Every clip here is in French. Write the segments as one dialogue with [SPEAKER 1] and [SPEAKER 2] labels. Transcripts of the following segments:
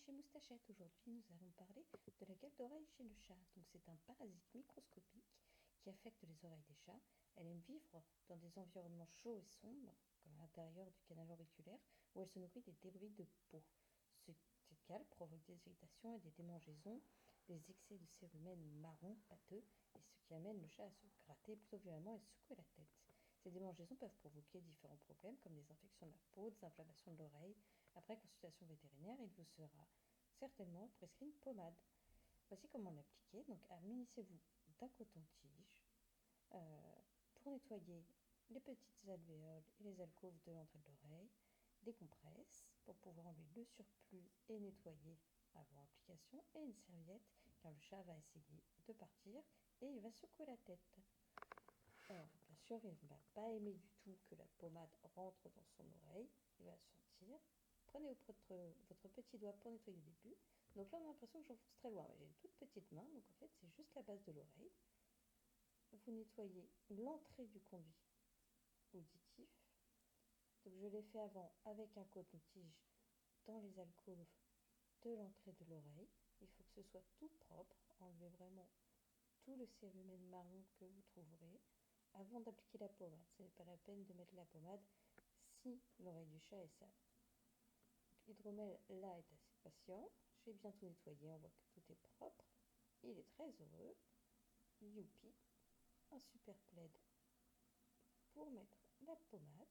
[SPEAKER 1] chez Moustachette. Aujourd'hui, nous allons parler de la gale d'oreille chez le chat. Donc, c'est un parasite microscopique qui affecte les oreilles des chats. Elle aime vivre dans des environnements chauds et sombres, comme à l'intérieur du canal auriculaire, où elle se nourrit des débris de peau. Cette gale provoque des irritations et des démangeaisons, des excès de cérumen marron pâteux, et ce qui amène le chat à se gratter plutôt violemment et secouer la tête. Ces démangeaisons peuvent provoquer différents problèmes comme des infections de la peau, des inflammations de l'oreille. Après consultation vétérinaire, il vous sera certainement prescrit une pommade. Voici comment l'appliquer. Donc, munissez-vous d'un coton-tige pour nettoyer les petites alvéoles et les alcôves de l'entrée de l'oreille, des compresses pour pouvoir enlever le surplus et nettoyer avant application, et une serviette car le chat va essayer de partir et il va secouer la tête. Alors, bien sûr, il ne va pas aimer du tout que la pommade rentre dans son oreille. Il va sentir. Prenez votre petit doigt pour nettoyer le début. Donc là, on a l'impression que j'enfonce très loin, mais j'ai une toute petite main. Donc en fait, c'est juste la base de l'oreille. Vous nettoyez l'entrée du conduit auditif. Donc je l'ai fait avant avec un coton-tige dans les alcôves de l'entrée de l'oreille. Il faut que ce soit tout propre. Enlevez vraiment tout le cérumen marron que vous trouverez avant d'appliquer la pommade. Ce n'est pas la peine de mettre la pommade si l'oreille du chat est sale. L'hydromel là est assez patient. J'ai bien tout nettoyé, on voit que tout est propre. Il est très heureux. Youpi, un super plaid pour mettre la pommade.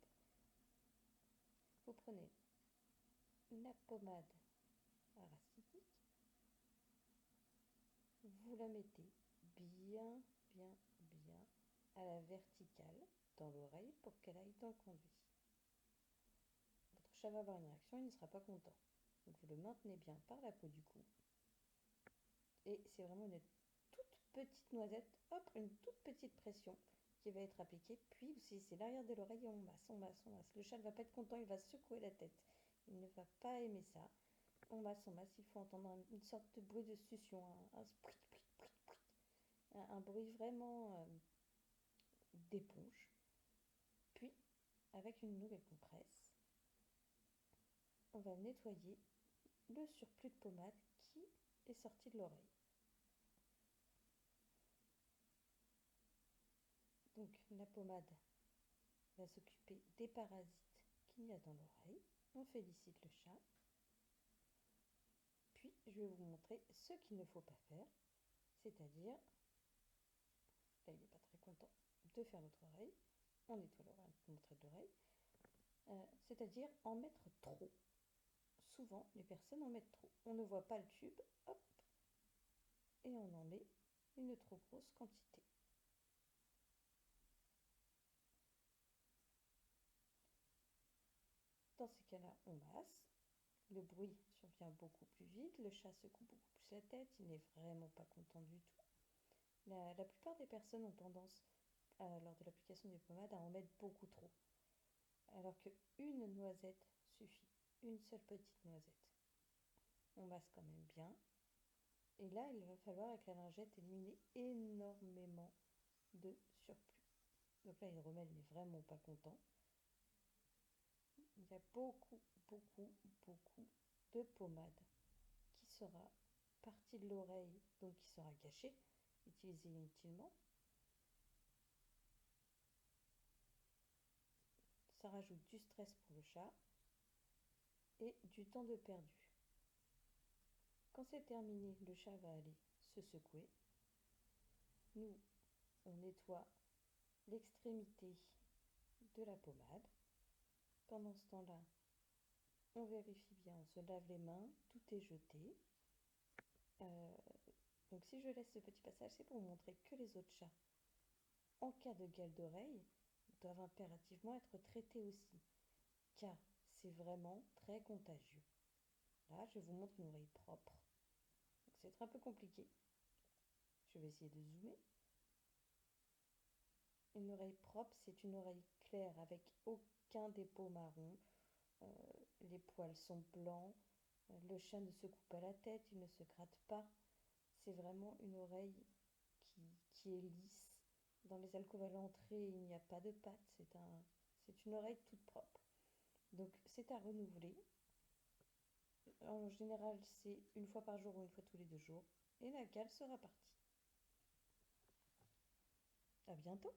[SPEAKER 1] Vous prenez la pommade aracidique, vous la mettez bien, bien, bien à la verticale dans l'oreille pour qu'elle aille dans le conduit. Votre chat va avoir une réaction, il ne sera pas content. Donc vous le maintenez bien par la peau du cou. Et c'est vraiment une toute petite noisette, hop, une toute petite pression qui va être appliquée. Puis vous saisissez l'arrière de l'oreille et on masse, on masse, on masse. Le chat ne va pas être content, il va secouer la tête. Il ne va pas aimer ça. On masse, il faut entendre une sorte de bruit de succion, un sprit, un bruit vraiment d'éponge. Puis, avec une nouvelle compresse, on va nettoyer le surplus de pommade qui est sorti de l'oreille. Donc la pommade va s'occuper des parasites qu'il y a dans l'oreille. On félicite le chat. Puis je vais vous montrer ce qu'il ne faut pas faire, c'est-à-dire, là il n'est pas très content de faire notre oreille, on nettoie l'entrée de l'oreille, c'est-à-dire en mettre trop. Souvent les personnes en mettent trop. On ne voit pas le tube, hop, et on en met une trop grosse quantité. Dans ces cas-là, on masse. Le bruit survient beaucoup plus vite, le chat secoue beaucoup plus la tête, il n'est vraiment pas content du tout. La plupart des personnes ont tendance, lors de l'application des pommades, à en mettre beaucoup trop. Alors qu'une noisette suffit, une seule petite noisette. On masse quand même bien. Et là, il va falloir avec la lingette éliminer énormément de surplus. Donc là, Hydromel n'est vraiment pas content. Il y a beaucoup, beaucoup, beaucoup de pommade qui sera partie de l'oreille, donc qui sera gâchée, utilisée inutilement. Ça rajoute du stress pour le chat et du temps de perdu. Quand c'est terminé, le chat va aller se secouer. Nous, on nettoie l'extrémité de la pommade. Pendant ce temps-là, on vérifie bien, on se lave les mains, tout est jeté. Euh, donc si je laisse ce petit passage, c'est pour vous montrer que les autres chats, en cas de gale d'oreille, doivent impérativement être traités aussi, car c'est vraiment très contagieux. Là, je vous montre une oreille propre. C'est un peu compliqué. Je vais essayer de zoomer. Une oreille propre, c'est une oreille claire avec aucun dépôt marron. Euh, les poils sont blancs. Le chat ne se coupe pas la tête, il ne se gratte pas. C'est vraiment une oreille qui est lisse. Dans les alcôves à l'entrée, il n'y a pas de pattes. C'est une oreille toute propre. Donc c'est à renouveler. En général, c'est une fois par jour ou une fois tous les 2 jours. Et la gale sera partie. À bientôt!